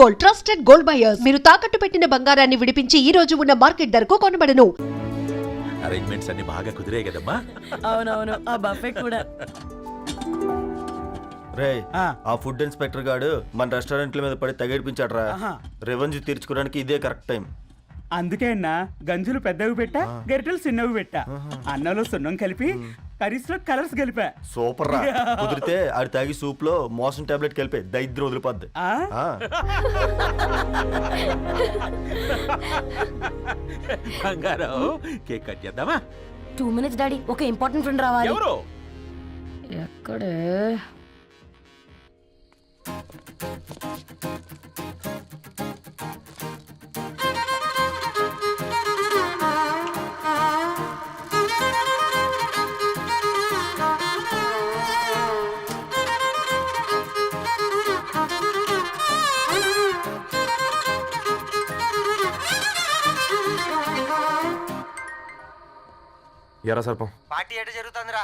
Gold, trusted gold buyers. మీరు తాకట్టు పెట్టిన బంగారాన్ని విడిపించి ఈ రోజు ఉన్న మార్కెట్ ధరకు కొనబడను. అరేంజ్మెంట్స్ అన్ని బాగా కుదిరే కదమ్మా. అవునవును, ఆ బఫే కూడా. రే ఆ ఫుడ్ ఇన్స్పెక్టర్ గాడు మన రెస్టారెంట్ల మీద పడి తగేడిపించాడరా. రెవెన్యూ తీర్చుకోవడానికి ఇదే కరెక్ట్ టైం. అందుకే అన్న గంజులు పెద్దవి పెట్టా, గరిటెలు చిన్నవి పెట్టా. అన్నంలో సున్నం కలిపి కర్రీస్ లో కలర్స్ కలిపా. సూపర్ రా. కుదిరితే ఆడి తాగి సూప్ లో మోషన్ టాబ్లెట్ కలిపే దైద్యం వదిలిపోద్ది. బంగారం కేక్ కట్ చేద్దామా? 2 minutes డాడీ, ఒక ఇంపార్టెంట్ ఫ్రెండ్ రావాలి. ఎవరు? ఎక్కడే? ఎరా సర్పం పార్టీ ఎట జరుగుతుందిరా?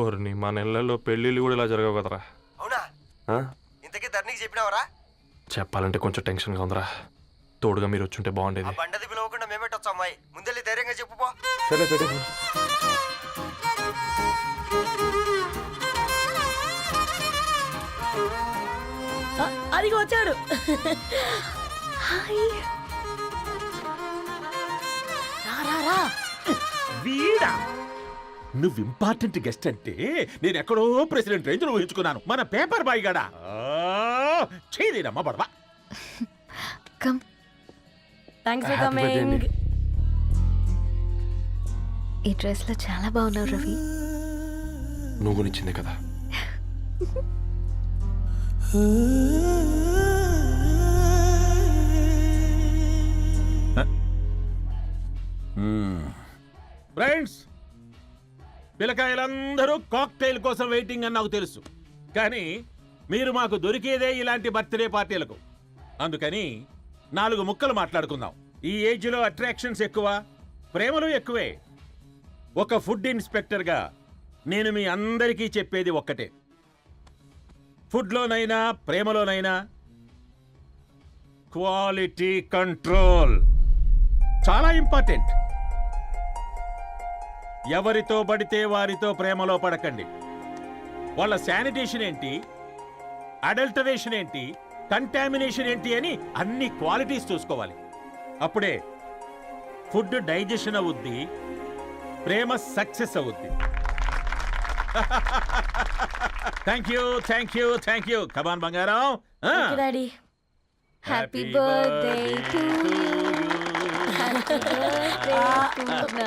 ఓర్ని మా నెలల్లో పెళ్ళిళ్ళు కూడా ఇలా జరగవు కదరా. అవునా? ఇంతకీ ధరణికి చెప్పినావరా? చెప్పాలంటే కొంచెం టెన్షన్గా ఉందిరా. తోడుగా మీరు వచ్చుంటే బాగుండేది. బండది పిలవకుండా మేమేటొచ్చు అమ్మాయి. ముందెళ్ళి ధైర్యంగా చెప్పుపో. సరే పెట్టే. అదిగో వచ్చాడు. వీడా? నువ్వు ఇంపార్టెంట్ గెస్ట్ అంటే నేను ఎక్కడో ప్రెసిడెంట్ రేంజ్ లో ఊహించుకున్నాను. మన పేపర్ బాయ్ గడా చేయలేదమ్మా బడవా. Thanks for coming. ఈ డ్రెస్ లో చాలా బాగున్నావు రవి. నువ్వు గురించిందే కదా. ఫ్రెండ్స్, పిల్లకాయలందరూ కాక్టైల్ కోసం వెయిటింగ్ అని నాకు తెలుసు. కానీ మీరు మాకు దొరికేదే ఇలాంటి బర్త్డే పార్టీలకు. అందుకని 4 ముక్కలు మాట్లాడుకుందాం. ఈ ఏజ్ లో అట్రాక్షన్స్ ఎక్కువ, ప్రేమలు ఎక్కువే. ఒక ఫుడ్ ఇన్స్పెక్టర్గా నేను మీ అందరికీ చెప్పేది ఒక్కటే. ఫుడ్లోనైనా ప్రేమలోనైనా క్వాలిటీ కంట్రోల్ చాలా ఇంపార్టెంట్. ఎవరితో పడితే వారితో ప్రేమలో పడకండి. వాళ్ళ శానిటేషన్ ఏంటి, అడల్టరేషన్ ఏంటి, కంటామినేషన్ ఏంటి అని అన్ని క్వాలిటీస్ చూసుకోవాలి. అప్పుడే ఫుడ్ డైజెషన్ అవుద్ది, ప్రేమ సక్సెస్ అవుద్ది. Thank you, thank you, thank you. Come on బంగారం. Daddy, happy birthday to you. Happy birthday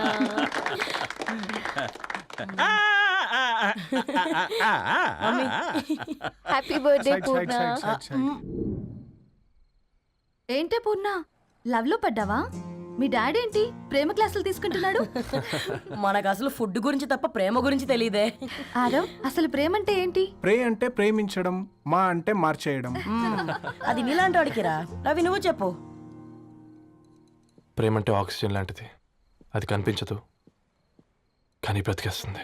happy birthday Purna. ఏంటే పూర్ణ, లవ్ లో పడ్డావా? మీ డాడీ ఏంటి ప్రేమ క్లాసులు తీసుకుంటున్నాడు? మనకు అసలు ఫుడ్ గురించి తప్ప ప్రేమ గురించి తెలియదే. ఆరవ్, అసలు ప్రేమ అంటే ఏంటి? ప్రే అంటే ప్రేమించడం, మా అంటే మార్చేయడం. అది నీలాంటి వాడికిరా. రవి, నువ్వు చెప్పు. ప్రేమ అంటే ఆక్సిజన్ లాంటిది. అది కనిపించదు కానీ బ్రతికేస్తుంది.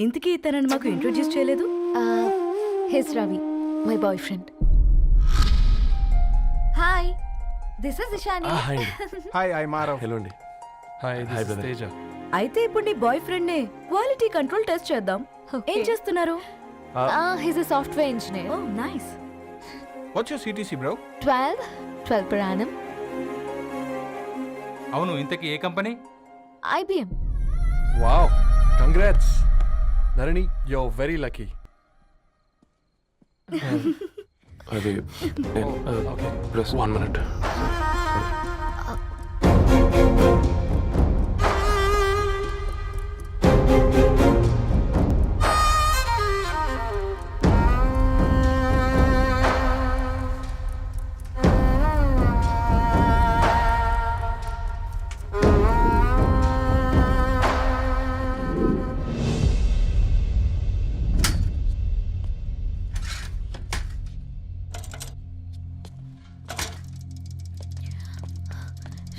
ఇంతకీ తనని మాకు ఇంట్రొడ్యూస్ చేయలేదు. He's Ravi, my boy friend. Hi, this is Ishani. Hi, I Maarav. Hello అండి. Hi, this is Teja. అయితే ఇప్పుడు నీ బాయ్ ఫ్రెండ్ నే క్వాలిటీ కంట్రోల్ టెస్ట్ చేద్దాం. ఏం చేస్తున్నారు? He's a software engineer. Oh nice. What's your CTC bro? 12 per annum. అవును, ఇంతకీ ఏ company? IBM. Wow, congrats Dharani, you are very lucky. అది ఓకే, ప్లస్ 1 minute.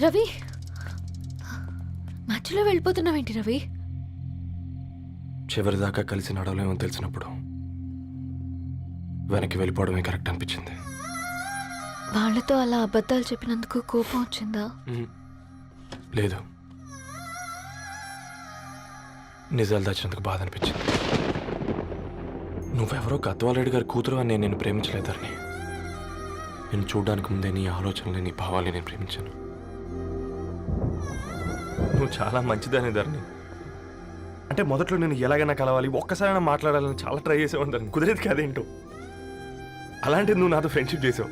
రవి, మధ్యలో వెళ్ళిపోతున్నావేంటి రవి? చివరిదాకా కలిసి నడవలేమో తెలిసినప్పుడు వెనక్కి వెళ్ళిపోవడమే కరెక్ట్ అనిపించింది. వాళ్ళతో అలా అబద్ధాలు చెప్పినందుకు కోపం వచ్చిందా? లేదు, నిజాలు దాచినందుకు బాధ అనిపించింది. నువ్వెవరో గద్వాలరెడ్డి గారి కూతురు అని నేను ప్రేమించలేదని. నేను చూడడానికి ముందే నీ ఆలోచనలు, నీ భావాల్ని నేను ప్రేమించాను. నువ్వు చాలా మంచిదాని ధరణి. అంటే మొదట్లో నేను ఎలాగైనా కలవాలి, ఒక్కసారైనా మాట్లాడాలని చాలా ట్రై చేసేవాడిని ధరణి. కుదిరేది కాదేంటో. అలాంటిది నువ్వు నాతో ఫ్రెండ్షిప్ చేసావు.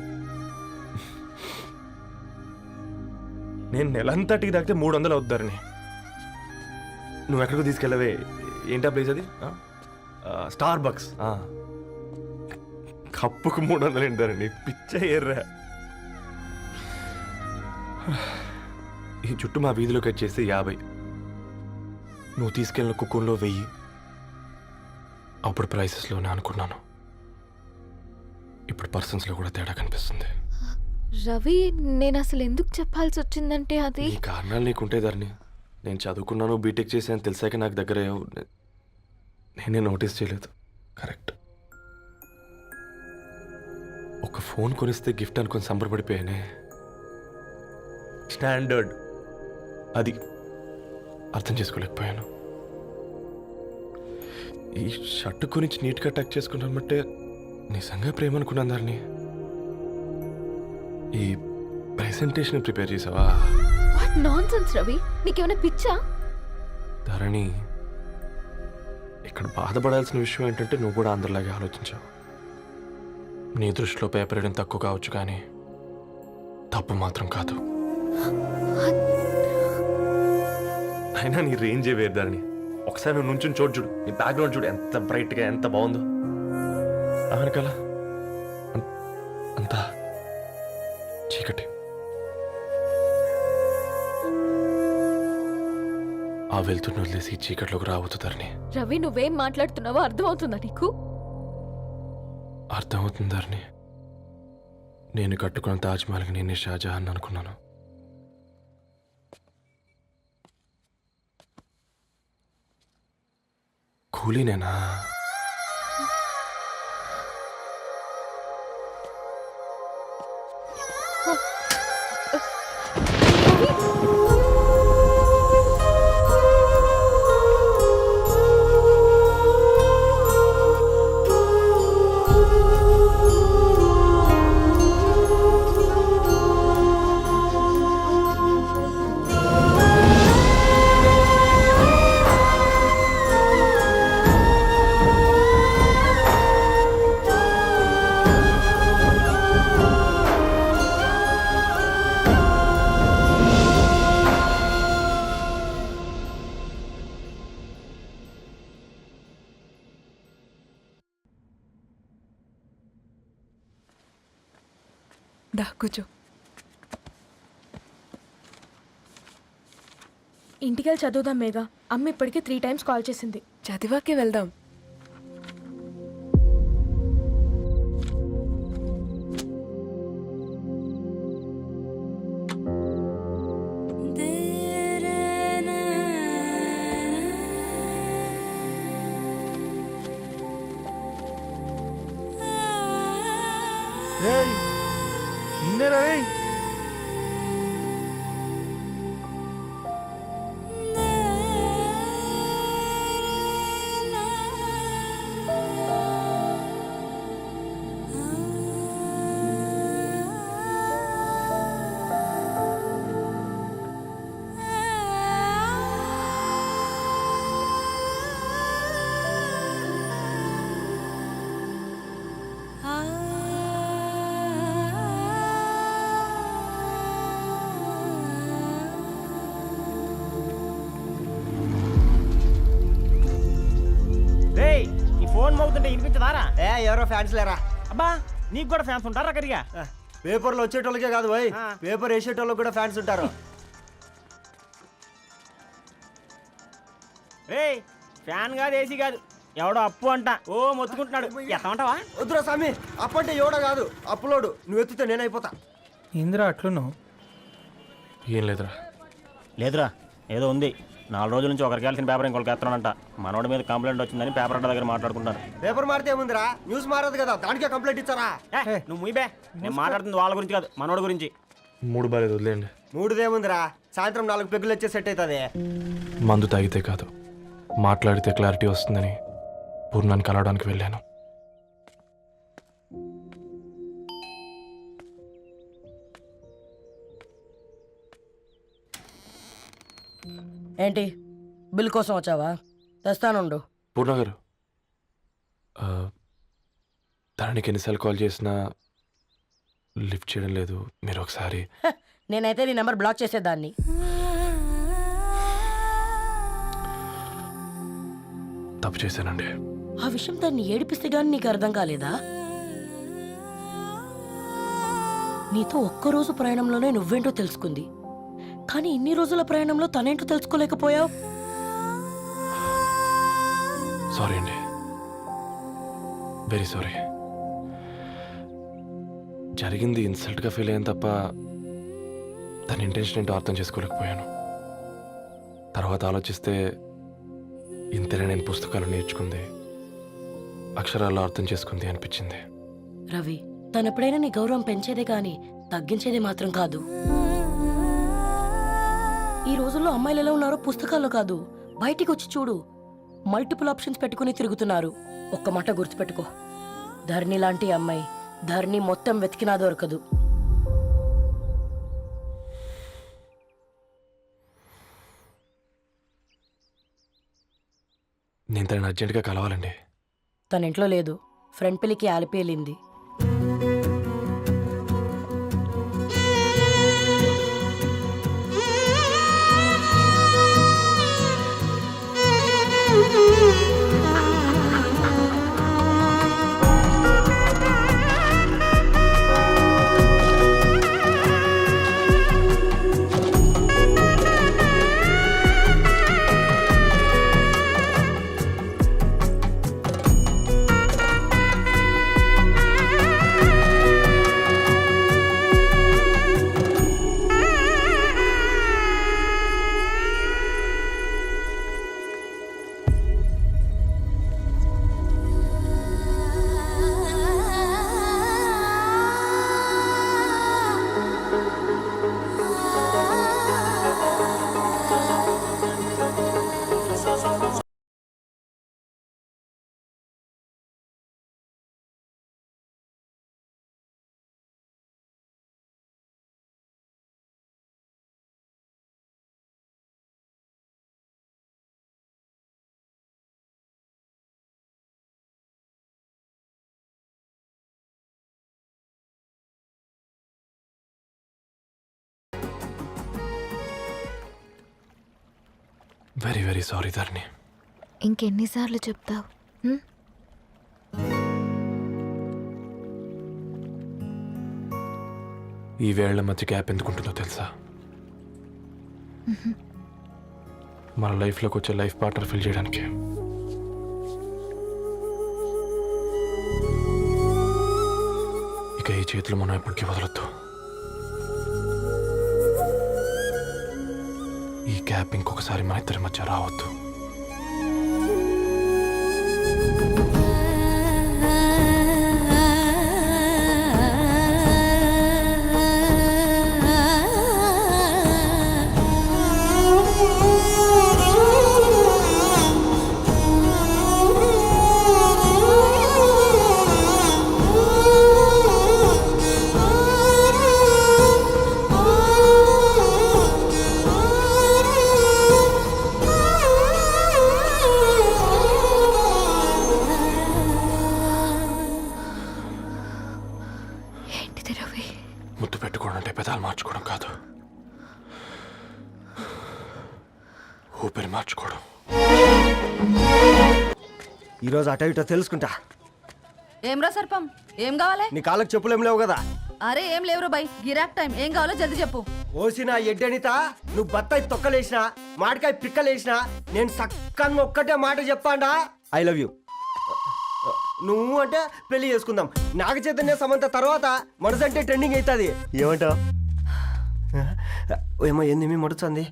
నేను నెలంతటికి తాగితే 300 అవుతారని. నువ్వు ఎక్కడికో తీసుకెళ్ళవే, ఏంటా ప్లేస్ అది? Star bucks. కప్పుకు 300 ఏంటారండి, పిచ్చ ఎర్రా. ఈ చుట్టూ మా వీధిలోకి వచ్చేసి 50. నువ్వు తీసుకెళ్ళిన కుక్కర్లో 1000. అప్పుడు ప్రైసెస్లోనే అనుకున్నాను, ఇప్పుడు పర్సన్స్లో కూడా తేడా కనిపిస్తుంది. రవి, నేను అసలు ఎందుకు చెప్పాల్సి వచ్చిందంటే అది ఈ కారణాలు నీకుంటే ధరణి. నేను చదువుకున్నాను, బీటెక్ చేశాను తెలిసాక నాకు దగ్గర నేనే నోటీస్ చేయలేదు. కరెక్ట్. ఒక ఫోన్ కొనిస్తే గిఫ్ట్ అనుకొని సంబరపడిపోయానే. స్టాండర్డ్ అది అర్థం చేసుకోలేకపోయాను. ఈ షర్టు గురించి నీట్గా టక్ చేసుకున్నామంటే నిజంగా ప్రేమ అనుకున్నాను దాన్ని. ఈ ప్రెజెంటేషన్ ప్రిపేర్ చేసావా? వాట్ నాన్సెన్స్ రవి, నీకేమైనా పిచ్చా? ధరణి, ఇక్కడ బాధపడాల్సిన విషయం ఏంటంటే నువ్వు కూడా అందరిలాగే ఆలోచించావు. నీ దృష్టిలో పేపర్ వేయడం తక్కువ కావచ్చు, కానీ తప్పు మాత్రం కాదు. అయినా నీ రేంజే వేరు ధరణి. ఒకసారి నువ్వు నుంచుని చూడు, నీ బ్యాక్గ్రౌండ్ చూడు ఎంత బ్రైట్గా, ఎంత బాగుందో. వెనకాల అంతా చీకటి. ఆ వెళ్తున్న వదిలేసి చీకట్లోకి రాబోతుందని. రవి, నువ్వేం మాట్లాడుతున్నావో అర్థమవుతుందా నీకు? అర్థమవుతుందని. నేను కట్టుకున్న తాజ్మహల్కి నేనే షాజహాన్ అనుకున్నాను. కూలీనేనా? దా కూర్చో. ఇంటికెళ్ళి చదువుదాం మేఘా. అమ్మ ఇప్పటికే 3 times కాల్ చేసింది. చదివాకే వెళ్దాం. ఫోన్ మోగుతుంటే వినిపించదారా? ఎవరో ఫ్యాన్స్ లేరా? అబ్బా, నీకు కూడా ఫ్యాన్స్ ఉంటారా? కరిగా పేపర్లో వచ్చేటోళ్ళకే కాదు పోయి, పేపర్ వేసేటోళ్ళకి కూడా ఫ్యాన్స్ ఉంటారు. రే, ఫ్యాన్ కాదు, ఏసీ కాదు, ఎవడో అప్పు అంట. ఓ మొత్తుకుంటున్నాడు. ఎత్తమంటావా? వద్దురా స్వామి, అప్పు అంటే ఎవడో కాదు, అప్పులోడు. నువ్వు ఎత్తితే నేనైపోతా. ఇందిరా అట్లున్నావు? ఏం లేదురా. లేదురా, ఏదో ఉంది. 4 రోజుల నుంచి ఒకరికి వెళ్ళిన పేపర్ ఇంకొకరికి ఎత్తానంట. మనోడి మీద కంప్లైంట్ వచ్చిందని పేపర్ అడ్డ దగ్గర మాట్లాడుకుంటారు. పేపర్ మారితే ఏముందిరా, న్యూస్ మారదు కదా, దానికే కంప్లైంట్ ఇచ్చారా? నువ్వు ముయ్యబే, నేను మాట్లాడుతుంది వాళ్ళ గురించి కాదు, మనోడి గురించి. మూడు బాలేదు, వదిలేండి. మూడుదేముందిరా, సాయంత్రం 4 పెగ్గులు వచ్చే సెట్ అవుతుంది. మందు తాగితే కాదు, మాట్లాడితే క్లారిటీ వస్తుందని పూర్ణాన్ని కలవడానికి వెళ్ళాను. ఏంటి బిల్ కోసం వచ్చావా? తెస్తానుండు. పూర్ణ గారు, తనకి ఎన్నిసార్లు కాల్ చేసినా లిఫ్ట్ చేయడం లేదు. మీరు ఒకసారి నేనైతే నీ నెంబర్ బ్లాక్ చేసేదాన్ని. తప్పు చేశానండి. ఆ విషయం దాన్ని ఏడిపిస్తే గానీ నీకు అర్థం కాలేదా? నీతో ఒక్కరోజు ప్రయాణంలోనే నువ్వేంటో తెలుసుకుంది, కానీ ఇన్ని రోజుల ప్రయాణంలో తనేంటో తెలుసుకోలేకపోయావు. సారీ అండి, వెరీ సారీ. జరిగింది ఇన్సల్ట్గా ఫీల్ అయ్యాను తప్ప తన ఇంటెన్షన్ ఏంటో అర్థం చేసుకోలేకపోయాను. తర్వాత ఆలోచిస్తే ఇంతనే నేను పుస్తకాలు నేర్చుకుంది, అక్షరాల్లో అర్థం చేసుకుంది అనిపించింది. రవి, తనెప్పుడైనా నీ గౌరవం పెంచేదే కానీ తగ్గించేదే మాత్రం కాదు. ఈ రోజుల్లో అమ్మాయిలు ఎలా ఉన్నారో పుస్తకాల్లో కాదు, బయటికి వచ్చి చూడు. మల్టిపుల్ ఆప్షన్స్ పెట్టుకుని తిరుగుతున్నారు. ఒక్క మాట గుర్తుపెట్టుకో, ధరణి లాంటి అమ్మాయి ధరణి మొత్తం వెతికినా దొరకదు. నేను తనని అర్జెంటుగా కలవాలండి. తన ఇంట్లో లేదు, ఫ్రెండ్ పెళ్లికి ఆలిపేలింది. వెరీ వెరీ సారీ ధరణి. ఇంకెన్నిసార్లు చెప్తావు? ఈ వేళ్ల మధ్య గ్యాప్ ఎందుకుంటుందో తెలుసా? మన లైఫ్లోకి వచ్చే లైఫ్ పార్ట్నర్ ఫిల్ చేయడానికి. ఇక ఈ చేతులు మనం ఎప్పటికీ వదలొద్దు. ఈ గ్యాప్ ఇంకొకసారి మన ఇద్దరి మధ్య రావద్దు. ముద్దు పెట్టుకోవడం అంటే పెదాలు మార్చుకోవడం కాదు, ఊపిరి మార్చుకోవడం. ఈరోజు అటో ఇటో తెలుసుకుంటా. ఏమ్రా సర్పం, ఏం కావాలి? నీ కాళ్ళకి చెప్పులేం లేవు కదా? అరే ఏం లేవురా బై, గిరాక్ టైం. ఏం కావాలో జల్దీ చెప్పు. ఓసిన ఎడ్డనిత, నువ్వు బత్తాయి తొక్కలేసినా మాడికాయ పిక్కలేసినా నేను సక్కన్న ఒక్కటే మాట చెప్పాడా, ఐ లవ్ యూ. నువ్వు అంటే పెళ్లి చేసుకుందాం. నాగ చైతన్య సమంత తర్వాత మనసంటే ట్రెండింగ్ అవుతుంది. ఏమంటావు? ఏమో ఏంది మీ మడుతుంది?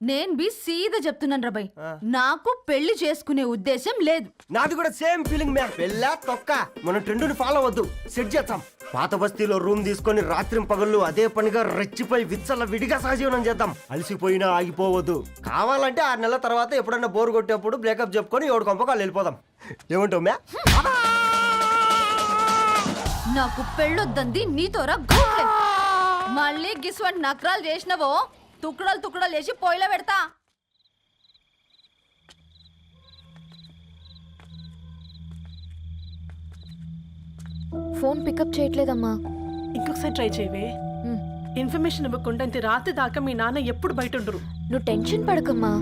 నేను బి సీదా చెప్తున్నాను రాబాయ్, నాకు పెళ్లి చేసుకునే ఉద్దేశం లేదు. నాది కూడా సేమ్ ఫీలింగ్ మ్యామ్. పెళ్ళా తొక్క, మనం ట్రెండ్ని ఫాలో అవ్వద్దు, సెట్ చేస్తాం. పాత బస్తీలో రూమ్ తీసుకొని రాత్రి పగళ్ళు అదే పనిగా రెచ్చిపోయి విచ్చల విడిగా సహజీవనం చేద్దాం. అలసిపోయినా ఆగిపోవద్దు. కావాలంటే 6 నెలల తర్వాత ఎప్పుడన్నా బోర్ కొట్టేప్పుడు బ్రేకప్ చెప్పుకొని ఎవడు కొంపకాలు వెళ్ళిపోదాం. ఏమంటావు మ్యా? నాకు పెళ్ళొద్దంది నీతోరా గోలే. మళ్ళీ గిస్వంటి నకరాలు చేసినవో తుక్కడలు తుక్కడలు వేసి పొయ్యిలో పెడతా. ఫోన్ పికప్ చేయట్లేదమ్మా. ఇంకొకసారి ట్రై చేయవే. ఇన్ఫర్మేషన్ ఇవ్వకుండా ఇంత రాత్రి దాకా మీ నాన్న ఎప్పుడు బయట ఉండరు. నువ్వు టెన్షన్ పడకమ్మా.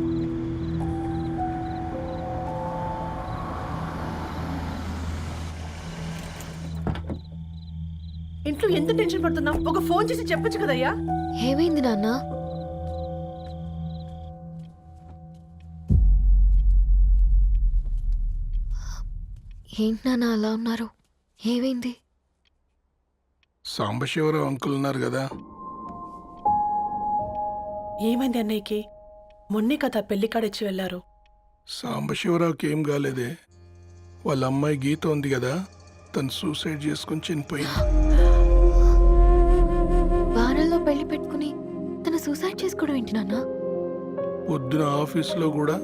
ఇంట్లో ఎంత టెన్షన్ పడుతున్నావు? ఒక ఫోన్ చేసి చెప్పొచ్చు కదయ్యా. ఏమైంది నాన్న? ఏంటి నాన్న అలా ఉన్నారు? ఏమైంది? సాంబశివరావు అంకుల్ ఉన్నారు కదా, ఏమైంది అన్నయ్యకి? మొన్నే కదా పెళ్లి కాడొచ్చి వెళ్ళారు. సాంబశివరావుకి ఏం కాలేదే. వాళ్ళ అమ్మాయి గీత ఉంది కదా, తను సూసైడ్ చేసుకుని చనిపోయింది. వారాల్లో పెళ్లి పెట్టుకుని తన సూసైడ్ చేసుకోవడం ఏంటి నాన్న? పొద్దున ఆఫీస్లో కూడా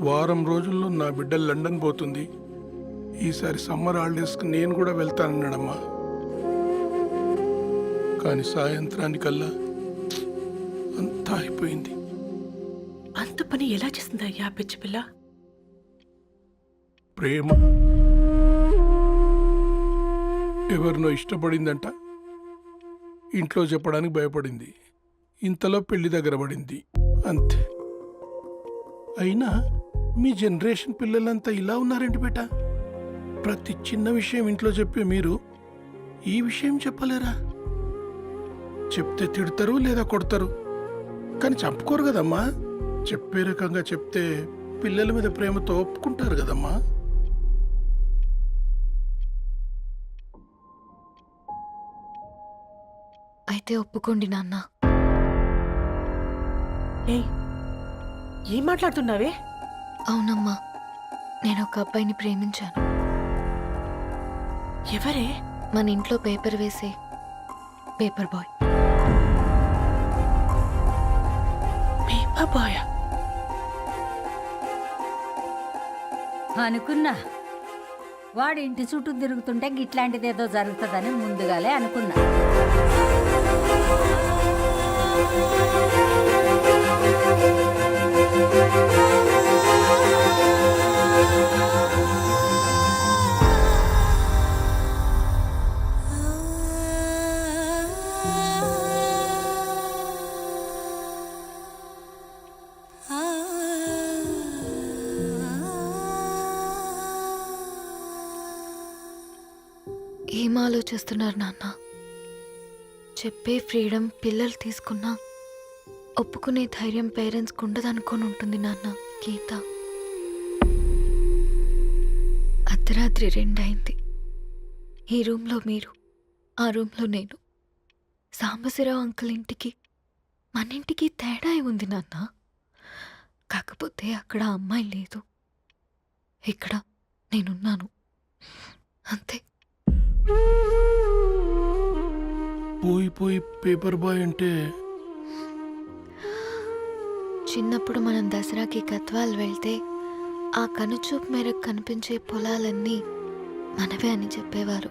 వారం రోజుల్లో నా బిడ్డ లండన్ పోతుంది, ఈసారి సమ్మర్ హాలిడేస్కి నేను కూడా వెళ్తానన్నాడమ్మా. కానీ సాయంత్రానికల్లా అంతా అయిపోయింది. అంత పని ఎలా చేసింది అయ్యా పిచ్చి పిల్ల? ప్రేమ ఎవరినో ఇష్టపడిందంట, ఇంట్లో చెప్పడానికి భయపడింది. ఇంతలో పెళ్లి దగ్గర పడింది, అంతే. అయినా మీ జనరేషన్ పిల్లలంతా ఇలా ఉన్నారండి బేట. ప్రతి చిన్న విషయం ఇంట్లో చెప్పే మీరు ఈ విషయం చెప్పలేరా? చెప్తే తిడతారు లేదా కొడతారు, కానీ చంపుకోరు కదమ్మా. చెప్పే రకంగా చెప్తే పిల్లల మీద ప్రేమతో ఒప్పుకుంటారు కదమ్మా. అయితే ఒప్పుకోండి నాన్న. ఏం మాట్లాడుతున్నావే? అవునమ్మా, నేను ఒక అబ్బాయిని ప్రేమించాను. ఎవరే? మన ఇంట్లో పేపర్ వేసే పేపర్ బాయ్. పేపర్ బాయ్ అనుకున్నా. వాడి ఇంటి చుట్టూ తిరుగుతుంటే గిట్లాంటిదేదో జరుగుతుందని ముందుగాలే అనుకున్నా. ఏం ఆలోచిస్తున్నారు నాన్న? చెప్పే ఫ్రీడమ్ పిల్లలు తీసుకున్నా ఒప్పుకునే ధైర్యం పేరెంట్స్కి ఉండదనుకొని ఉంటుంది నాన్న. గీత అర్ధరాత్రి 2 అయింది. ఈ రూమ్లో మీరు, ఆ రూమ్లో నేను. సాంబశివరావు అంకుల్ ఇంటికి మన ఇంటికి తేడా ఉంది నాన్న. కాకపోతే అక్కడ అమ్మాయి లేదు, ఇక్కడ నేనున్నాను, అంతే. పోయి పేపర్ బాయ్ అంటే చిన్నప్పుడు మనం దసరాకి గద్వాల్ వెళ్తే ఆ కనుచూపు మేరకు కనిపించే పొలాలన్నీ మనవే అని చెప్పేవారు.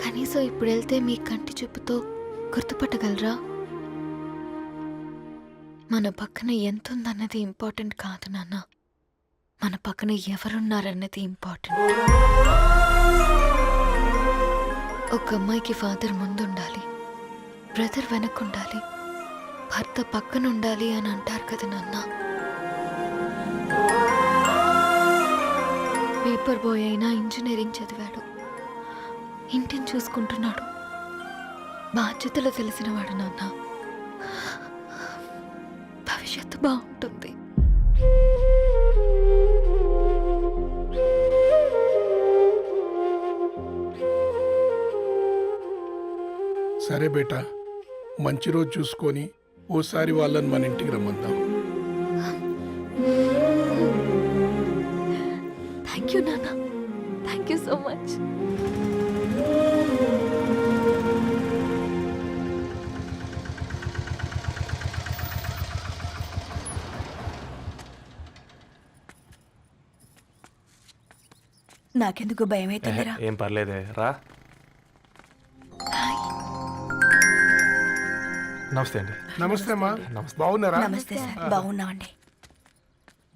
కనీసం ఇప్పుడు వెళ్తే మీ కంటి చూపుతో గుర్తుపట్టగలరా? మన పక్కన ఎంత ఉందన్నది ఇంపార్టెంట్ కాదు నాన్న, మన పక్కన ఎవరున్నారన్నది ఇంపార్టెంట్. ఒక అమ్మాయికి ఫాదర్ ముందుండాలి, బ్రదర్ వెనకుండాలి, భర్త పక్కన ఉండాలి అని అంటారు కదా నాన్న. పేపర్ బాయ్ అయినా ఇంజనీరింగ్ చదివాడు, ఇంటిని చూసుకుంటున్నాడు, బాధ్యతలు తెలిసినవాడు నాన్న. భవిష్యత్తు బాగుంటుంది. సరే బేటా, మంచి రోజు చూసుకొని ఓసారి వాళ్ళని మన ఇంటికి రమ్మందాం. థ్యాంక్ యూ నాన్న, థ్యాంక్ యూ సో మచ్. నాకెందుకు భయం అవుతుందిరా. ఏం పర్లేదే రా. నమస్తే అండి. నమస్తే అమ్మా, బాగున్నారా? నమస్తే సార్, బాగున్నామండి.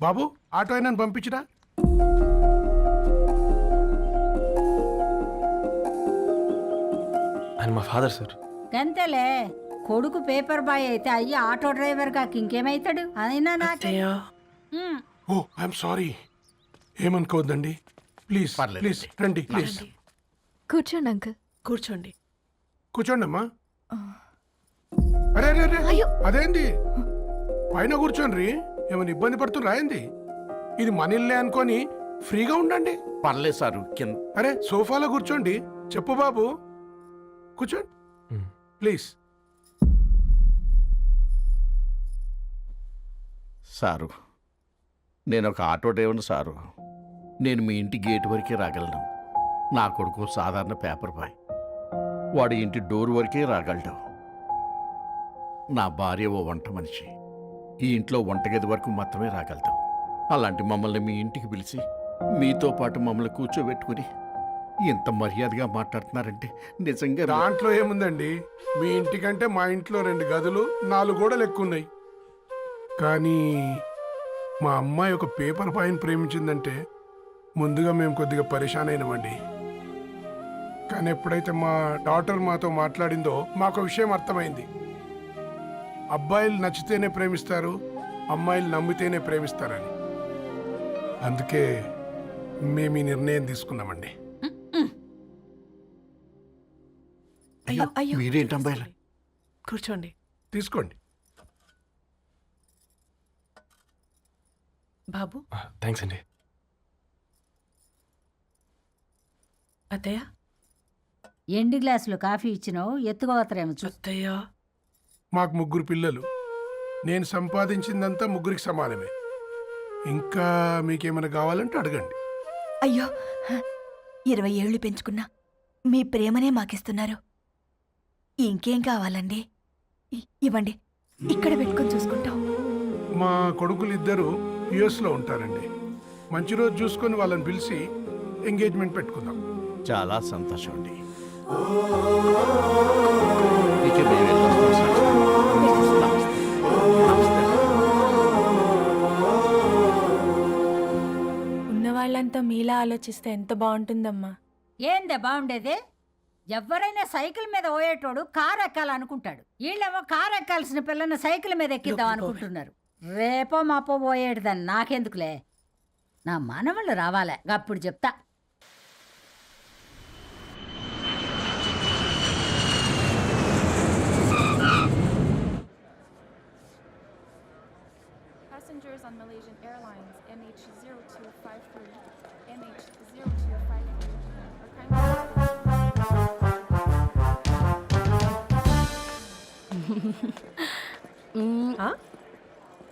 బాబు ఆటో అయినా పంపించరా? ఆయన మా ఫాదర్ సార్. గంతేలే, కొడుకు పేపర్ బాయ్ అయితే అయ్యి ఆటో డ్రైవర్ కాక ఇంకేమైతాడు? అయినా నాకు ఓ ఐఎమ్ సారీ, ఏమనుకోవద్దండి. ప్లీజ్ ప్లీజ్ రండి, ప్లీజ్ కూర్చోండి అంకుల్. కూర్చోండి. కూర్చోండి అమ్మా. అరే అరే అరే, అదేంది పైన కూర్చోండి, ఏమైనా ఇబ్బంది పడుతున్నా ఏంది? ఇది మన ఇల్లే అనుకొని ఫ్రీగా ఉండండి. పర్లేదు సారు. అరే సోఫాలో కూర్చోండి. చెప్పు బాబు, కూర్చోండి ప్లీజ్. సారు, నేను ఒక ఆటో డ్రైవర్ని సారు. నేను మీ ఇంటి గేట్ వరకే రాగలను. నా కొడుకు సాధారణ పేపర్ బాయ్, వాడి ఇంటి డోర్ వరకే రాగలడు. నా భార్య ఓ వంట మనిషి, ఈ ఇంట్లో వంటగది వరకు మాత్రమే రాగలదు. అలాంటి మమ్మల్ని మీ ఇంటికి పిలిచి మీతో పాటు మమ్మల్ని కూర్చోబెట్టుకుని ఎంత మర్యాదగా మాట్లాడుతున్నారంటే నిజంగా. దాంట్లో ఏముందండి, మీ ఇంటికంటే మా ఇంట్లో 2 గదులు 4 గోడలు ఎక్కువ ఉన్నాయి. కానీ మా అమ్మాయి ఒక పేపర్ బాయ్ని ప్రేమించిందంటే ముందుగా మేము కొద్దిగా పరేషాన్ అయినామండి. కానీ ఎప్పుడైతే మా డాటర్ మాతో మాట్లాడిందో మాకు విషయం అర్థమైంది. అబ్బాయిలు నచ్చితేనే ప్రేమిస్తారు, అమ్మాయిలు నమ్మితేనే ప్రేమిస్తారని. అందుకే మేము ఈ నిర్ణయం తీసుకున్నామండి. అయ్యో అయ్యో, మీరేంటి అమ్మాయిలు? కూర్చోండి. తీసుకోండి. బాబు. థ్యాంక్స్ అండి. అత్తయ్య. ఎండి గ్లాసులో కాఫీ ఇచ్చినావు, ఎత్తుకోవతరేమో చూ. అత్తయ్య. మాకు 3 పిల్లలు. నేను సంపాదించిందంతా 3కి సమానమే. ఇంకా మీకేమైనా కావాలంటే అడగండి. అయ్యో, 20 ఏళ్ళు పెంచుకున్నా మీ ప్రేమనే మాకిస్తున్నారు. ఇంకేం కావాలండి? ఇవ్వండి, ఇక్కడ పెట్టుకొని చూసుకుంటాం. మా కొడుకులు 2 యుఎస్లో ఉంటారండి. మంచి రోజు చూసుకొని వాళ్ళని పిలిచి ఎంగేజ్మెంట్ పెట్టుకుందాం. చాలా సంతోషం అండి. ఇక మేము వెళ్ళొస్తాం సార్. ఉన్న వాళ్ళంతా మీలా ఆలోచిస్తే ఎంత బాగుంటుందమ్మా. ఏందే బాగుండేది? ఎవరైనా సైకిల్ మీద పోయేటోడు కారు ఎక్కాలనుకుంటాడు. వీళ్ళేమో కారు ఎక్కాల్సిన పిల్లని సైకిల్ మీద ఎక్కిద్దాం అనుకుంటున్నారు. రేపో మాపో పోయేటిదని నాకెందుకులే, నా మనవళ్ళు రావాలే, అప్పుడు చెప్తా. Passengers on Malaysian Airlines MH0253, MH0253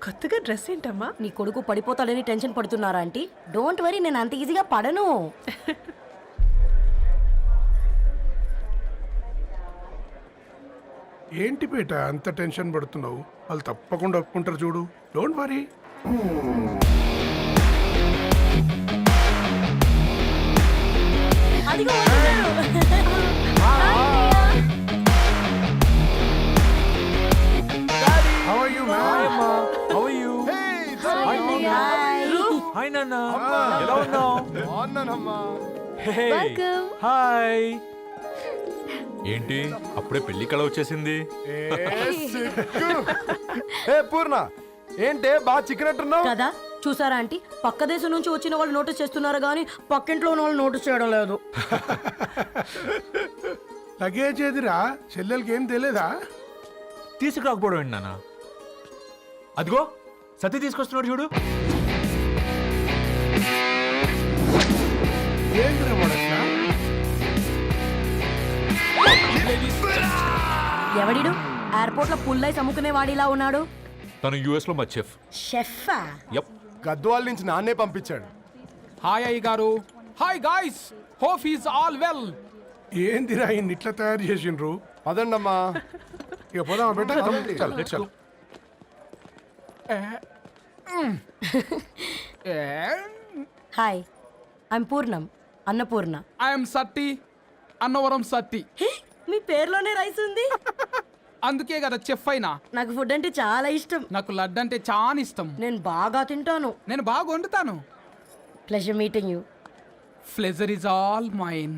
కొత్తగా డ్రెస్ ఏంటమ్మా? నీ కొడుకు పడిపోతాడని టెన్షన్ పడుతున్నారా ఆంటీ? డోంట్ వరీ, నేను అంత ఈజీగా పడను. ఏంటి పేట అంత టెన్షన్ పడుతున్నావు? వాళ్ళు తప్పకుండా ఒప్పుకుంటారు చూడు. Don't worry. అదిగో How are you, man? How are you? Hi నాన్న, ఎలా ఉన్నావు? హాయ్. ఏంటి అప్పుడే పెళ్లి కళ వచ్చేసింది? పూర్ణ ఏంటే బాగా చిక్కినట్టున్నావు కదా, చూసారా ఆంటీ? పక్క దేశం నుంచి వచ్చిన వాళ్ళు నోటీస్ చేస్తున్నారు కానీ పక్కింట్లో ఉన్న వాళ్ళు నోటీస్ చేయడం లేదు. లగేజ్ ఏదిరా? చెల్లెలకి ఏం తెలియదా? తీసుకురాకపోవడం ఏంటి నాన్న? అదిగో సతీ తీసుకొస్తున్నాడు చూడు. ఏంటిరా వాడట్లా? ఎవడిడు? ఎయిర్పోర్ట్ లో పుల్లై అమ్ముకునే వాడిలా ఉన్నాడు. తను యుఎస్ లో మా చెఫ్. షెఫా? గద్వాల నుంచి నాన్నే పంపించాడు. హాయ్ అయ్య గారు. Hi guys, hope is all well. ఏందిరా ఇన్ని ఇట్లా తయారు చేసిండ్రు? అదండమ్మా. ఇక పోదామా బెట్ట? చల్. హాయ్, ఐమ్ పూర్ణం, అన్నపూర్ణ. ఐఎమ్ సత్తి, అన్నవరం సత్తి. మీ పేరులోనే రైస్ ఉంది. అందుకే కదా చెఫ్ అయినా. నాకు ఫుడ్ అంటే చాలా ఇష్టం. నాకు లడ్డు అంటే చాలా ఇష్టం. నేను బాగా తింటాను. నేను బాగా వండుతాను. Pleasure meeting you. Pleasure is all mine.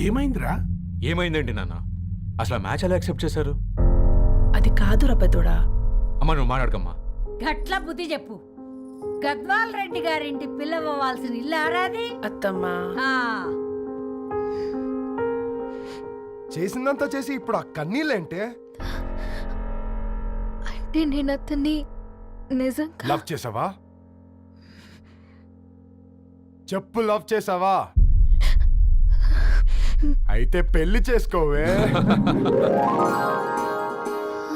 ఏమైందిరా? ఏమైందండి నాన్న? అసలు మ్యాచ్ ఎలా యాక్సెప్ట్ చేశారు? అది కాదు రబ్బతోడా. అమ్మ నువ్వు మాట్లాడకమ్మా. గట్ల బుద్ధి చెప్పు. గద్వాల్ రెడ్డి గారింటి పిల్లవ్వాల్సిన ఇల్లు ఆరాది. అత్తమ్మా, చేసిందంతా చేసి ఇప్పుడు ఆ కన్నీళ్ళేంటే? అంటే నేను అతన్ని నిజంగా లవ్ చేసావా? చెప్పు, లవ్ చేసావా? అయితే పెళ్లి చేసుకోవే.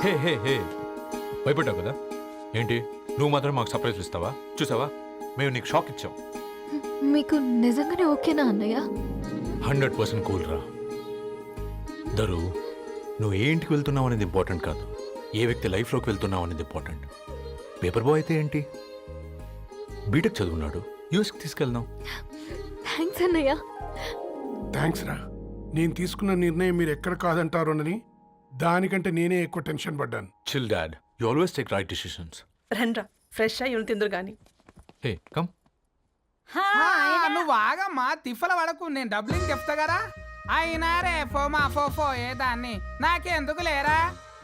హే హే హే, భయపడ్డావు కదా? ఏంటి నువ్వు మాత్రం మాకు సర్ప్రైజ్ ఇస్తావా? చూసావా, మేము నీకు షాక్ ఇచ్చాం. మీకు నిజంగానే ఓకేనా అన్నయ్య? 100% కూల్ రా. దరు, నువ్వు ఏ ఇంటికి వెళ్తున్నావు అనేది ఇంపార్టెంట్ కాదు, ఏ వ్యక్తి లైఫ్లోకి వెళ్తున్నావు అనేది ఇంపార్టెంట్. పేపర్ బాయ్ అయితే ఏంటి, బీటెక్ చదువున్నాడు, యూఎస్కి తీసుకెళ్దాం. థ్యాంక్స్ అన్నయ్య. థ్యాంక్స్ రా. నేను తీసుకున్న నిర్ణయం మీరు ఎక్కడ కాదంటారోనని దానికంటే నేనే ఎక్కువ టెన్షన్ పడ్డాను. Chill dad, you always take right decisions. రండ్రా ఫ్రెష్ అయ్యి తిందురు గాని. Hey come. నువ్వు ఆగమ్మా, తిఫల పడకు, నేను డబ్లింగ్ చెప్తా కదా. అయినా రే ఫోమా ఫోఫో ఏ దాన్ని నాకెందుకు లేరా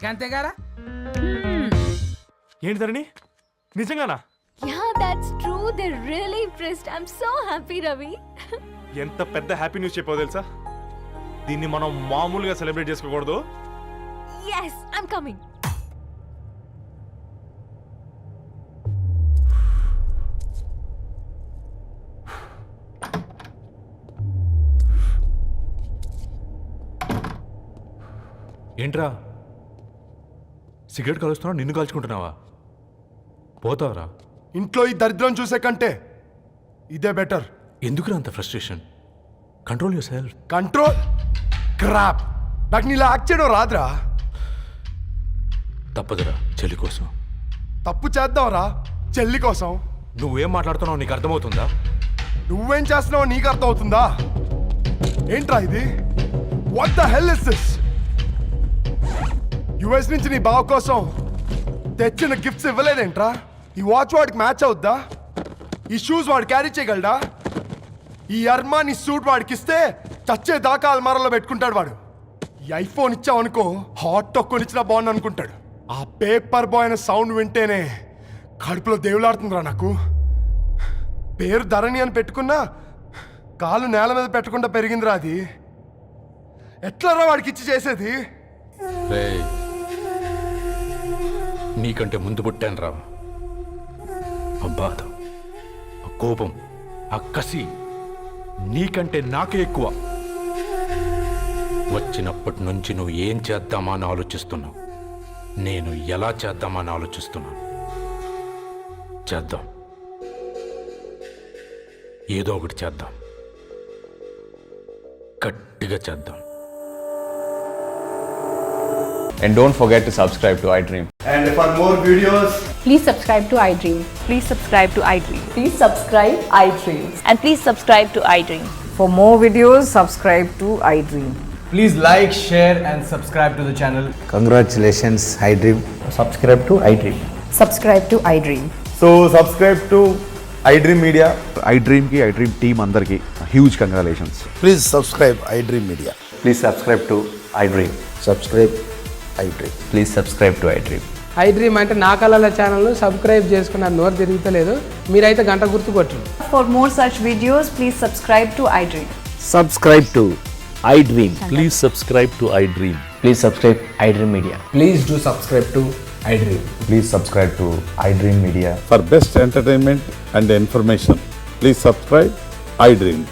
గంతే కదా. ఏంటి ధరణి, నిజంగానా? Yeah, that's true. They're really impressed. I'm so happy, Ravi. ఎంత పెద్ద హ్యాపీ న్యూస్ చెప్పావు తెలుసా? దీన్ని మనం మామూలుగా సెలబ్రేట్ చేసుకోకూడదు. Yes, I'm coming. ఏంట్రా సిగరెట్ కాలుస్తున్నావు, నిన్ను కాల్చుకుంటున్నావా? పోతావరా? ఇంట్లో ఈ దరిద్రం చూసే కంటే ఇదే బెటర్. ఎందుకురా అంత frustration? Control your self. Control crap. నాకు నీలా యాక్ట్ చేయడం రాదురా. తప్పదురా, చెల్లి కోసం. తప్పు చేద్దాంరా, చెల్లి కోసం. నువ్వేం మాట్లాడుతున్నావు నీకు అర్థమవుతుందా? నువ్వేం చేస్తున్నావో నీకు అర్థమవుతుందా? ఏంట్రా ఇది? What the hell is this? US నుంచి నీ బావ కోసం తెచ్చిన గిఫ్ట్స్ ఇవ్వలేదేంట్రా? ఈ వాచ్ వాడికి మ్యాచ్ అవుద్దా? ఈ షూస్ వాడు క్యారీ చేయగలడా? ఈ అర్మానీ సూట్ వాడికి ఇస్తే చచ్చే దాకా అల్మారాలో పెట్టుకుంటాడు వాడు. ఈ ఐఫోన్ ఇచ్చావనుకో హాట్ టాక్ కొనిచ్చినా బాగుంది అనుకుంటాడు. ఆ పేపర్ బాయ్ అనే సౌండ్ వింటేనే కడుపులో దేవులాడుతుందిరా నాకు. పేరు ధరణి అని పెట్టుకున్నా కాలు నేల మీద పెట్టకుండా పెరిగిందిరా అది. ఎట్లరా వాడికి ఇచ్చి చేసేది? నీకంటే ముందు పుట్టాను రా. ఆ బాధ, ఆ కోపం, ఆ కసి నీకంటే నాకే ఎక్కువ. వచ్చినప్పటి నుంచి నువ్వు ఏం చేద్దామా అని ఆలోచిస్తున్నావు, నేను ఎలా చేద్దామా అని ఆలోచిస్తున్నాను. చేద్దాం, ఏదో ఒకటి చేద్దాం, గట్టిగా చేద్దాం. And don't forget to subscribe to iDream. And for more videos, Please subscribe to iDream. Please subscribe to iDream. Please subscribe iDream. And please subscribe to iDream. For more videos, subscribe to iDream. Please like, share and subscribe to the channel. I dream media, I డ్రీమ్కి I dream team అందరికీ huge congratulations. Please subscribe I dream media. Please subscribe to I dream. Subscribe I dream. Please subscribe to I dream. I dream అంటే నా కళల channel subscribe చేసుకున్న నోరు తిరుగుతలేదు, మీరైతే గంట గుర్తు కొట్టు. For more such videos please subscribe to I dream. Subscribe to I dream. Please subscribe to I dream. Please subscribe I dream media. Please do subscribe to I dream. Please subscribe to I dream media. For best entertainment and information please subscribe I dream.